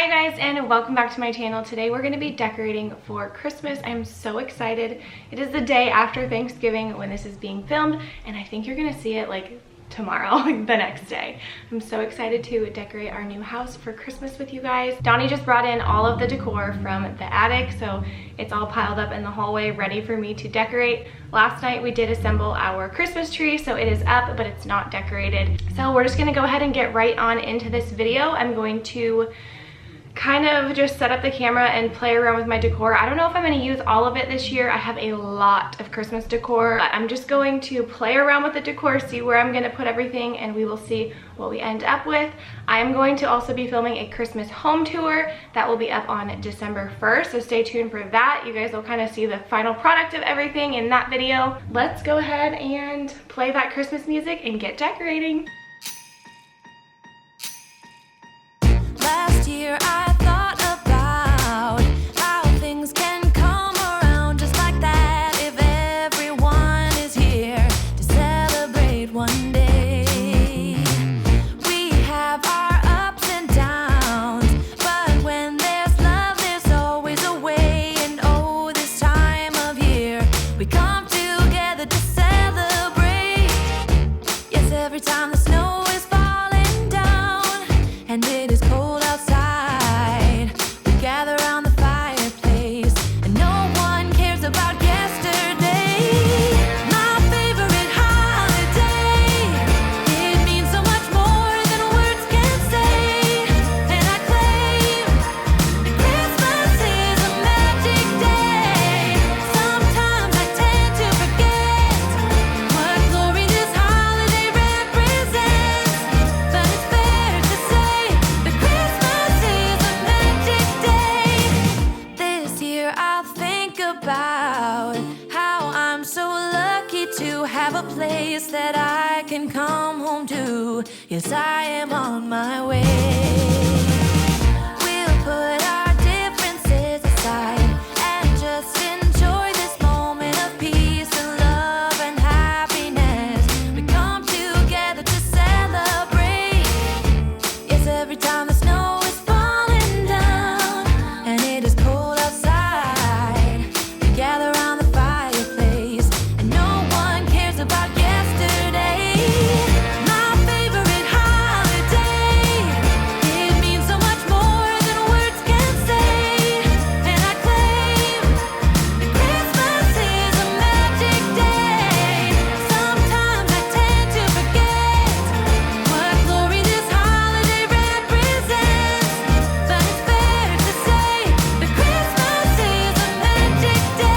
Hi guys, and welcome back to my channel. Today we're going to be decorating for Christmas. I'm so excited. It is the day after Thanksgiving when this is being filmed, and I think you're going to see it like tomorrow, like the next day. I'm so excited to decorate our new house for Christmas with you guys. Donnie just brought in all of the decor from the attic, so it's all piled up in the hallway ready for me to decorate. Last night we did assemble our Christmas tree, so it is up, but it's not decorated. So we're just gonna go ahead and get right on into this video. I'm going to kind of just set up the camera and play around with my decor. I don't know if I'm going to use all of it this year. I have a lot of Christmas decor, but I'm just going to play around with the decor, see where I'm going to put everything, and we will see what we end up with. I am going to also be filming a Christmas home tour that will be up on December 1st, so stay tuned for that. You guys will kind of see the final product of everything in that video. Let's go ahead and play that Christmas music and get decorating. Last year I thought about how things can come around just like that if everyone is here to celebrate one day. We have our ups and downs, but when there's love there's always a way. And oh, this time of year we come together to celebrate. Yes, every time the snow is falling down and it is cold outside, we gather around the fireplace and no one cares about yesterday. My favorite holiday, it means so much more than words can say. And I claim that Christmas is a magic day. Sometimes I tend to forget what glory this holiday represents, but it's fair to say that Christmas is a magic day. This year I'll think about how I'm so lucky to have a place that I can come home to. Yes, I am on my way. We'll put our differences aside and just enjoy this moment of peace and love and happiness. We come together to celebrate. Yes, every time the snow is falling down and it is cold outside, we gather around the fireplace and no one cares about yesterday. My favorite holiday, it means so much more than words can say. And I claim that Christmas is a magic day. Sometimes I tend to forget what glory this holiday represents, but it's fair to say that Christmas is a magic day.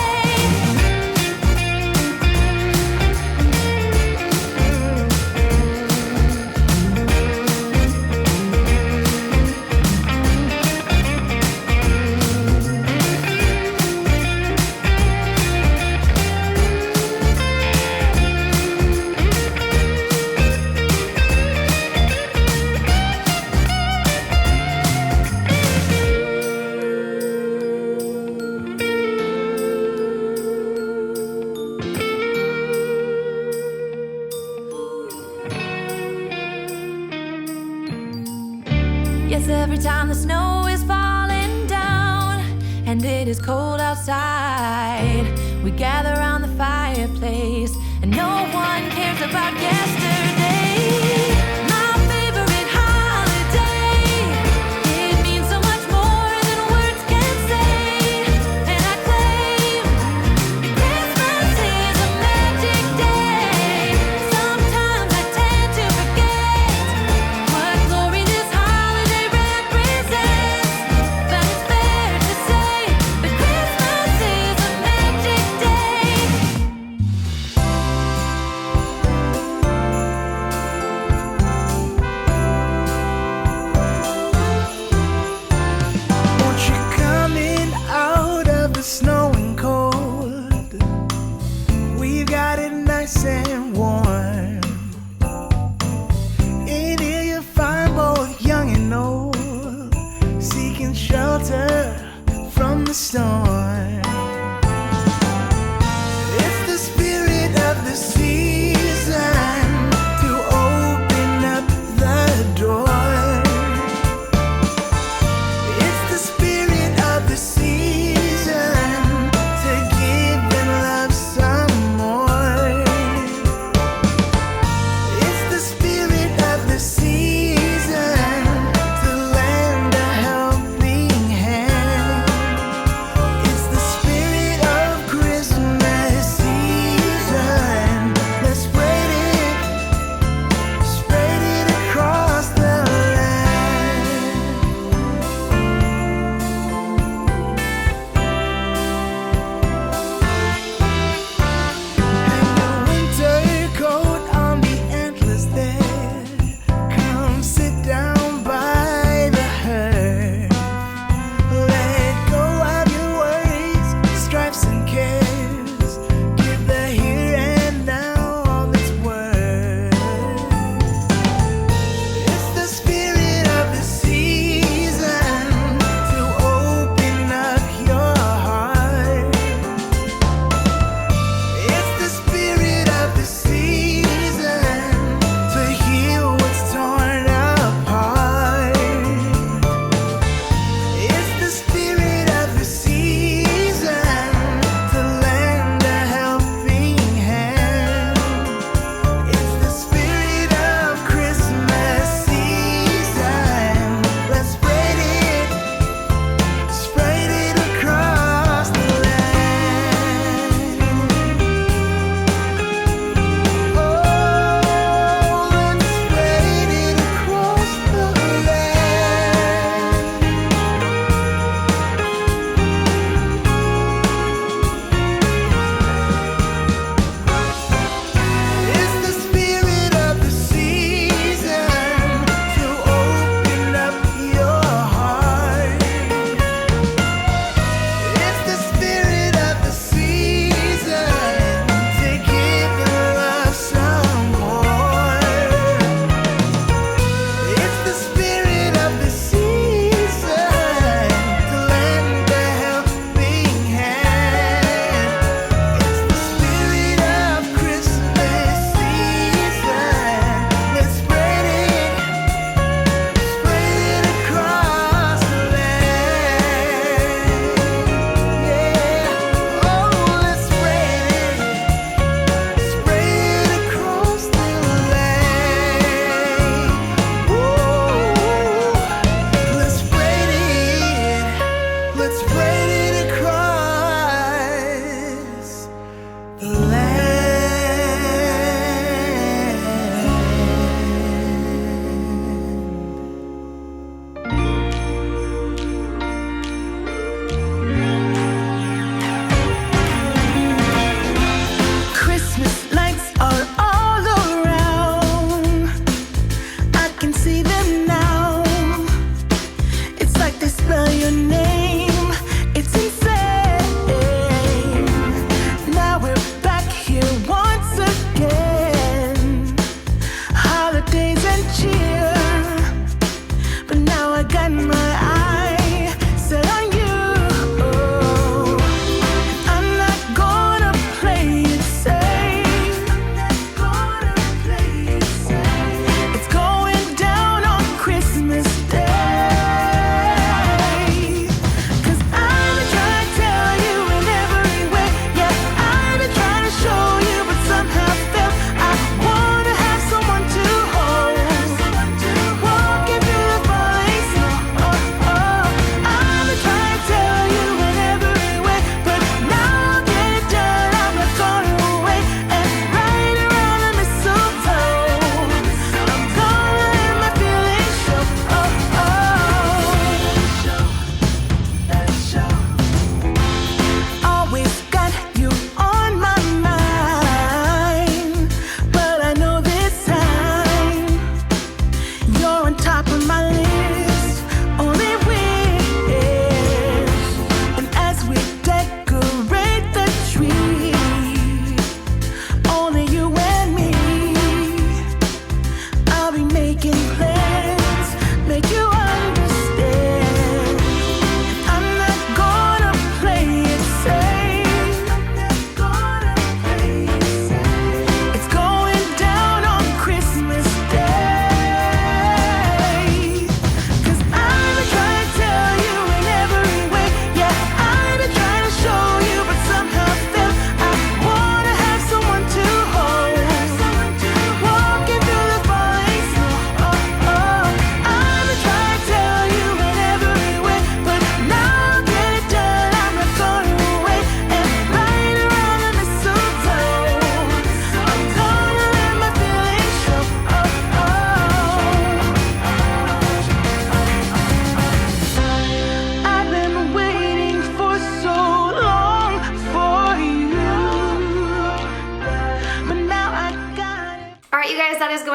Yes, every time the snow is falling down and it is cold outside, we gather around the fireplace and no one cares about yesterday. My favorite holiday, it means so much more than words can say. And I claim that Christmas is a magic day. Sometimes I tend to forget what glory this holiday represents, but it's fair to say that Christmas is a magic day. Won't you come in out of the snow and cold? We've got it nice and warm. In here you'll find both young and old, seeking shelter from the storm. It's the spirit of the season to open up the door.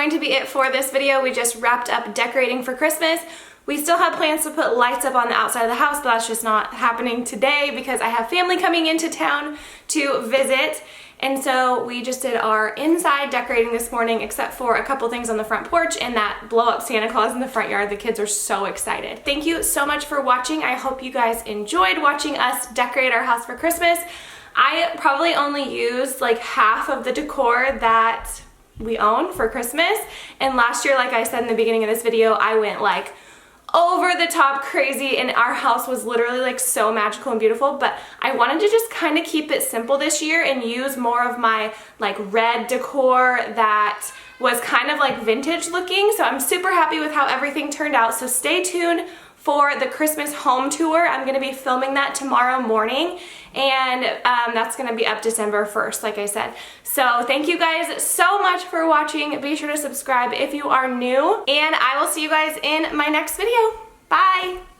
going to be it for this video. We just wrapped up decorating for Christmas. We still have plans to put lights up on the outside of the house, but that's just not happening today because I have family coming into town to visit. And so we just did our inside decorating this morning, except for a couple things on the front porch and that blow up Santa Claus in the front yard. The kids are so excited. Thank you so much for watching. I hope you guys enjoyed watching us decorate our house for Christmas. I probably only used like half of the decor that we own for Christmas. And last year, like I said in the beginning of this video, I went like over the top crazy and our house was literally like so magical and beautiful, but I wanted to just kind of keep it simple this year and use more of my like red decor that was kind of like vintage looking. So I'm super happy with how everything turned out. So stay tuned for the Christmas home tour. I'm gonna be filming that tomorrow morning, and that's gonna be up December 1st, like I said. So thank you guys so much for watching. Be sure to subscribe if you are new, and I will see you guys in my next video. Bye!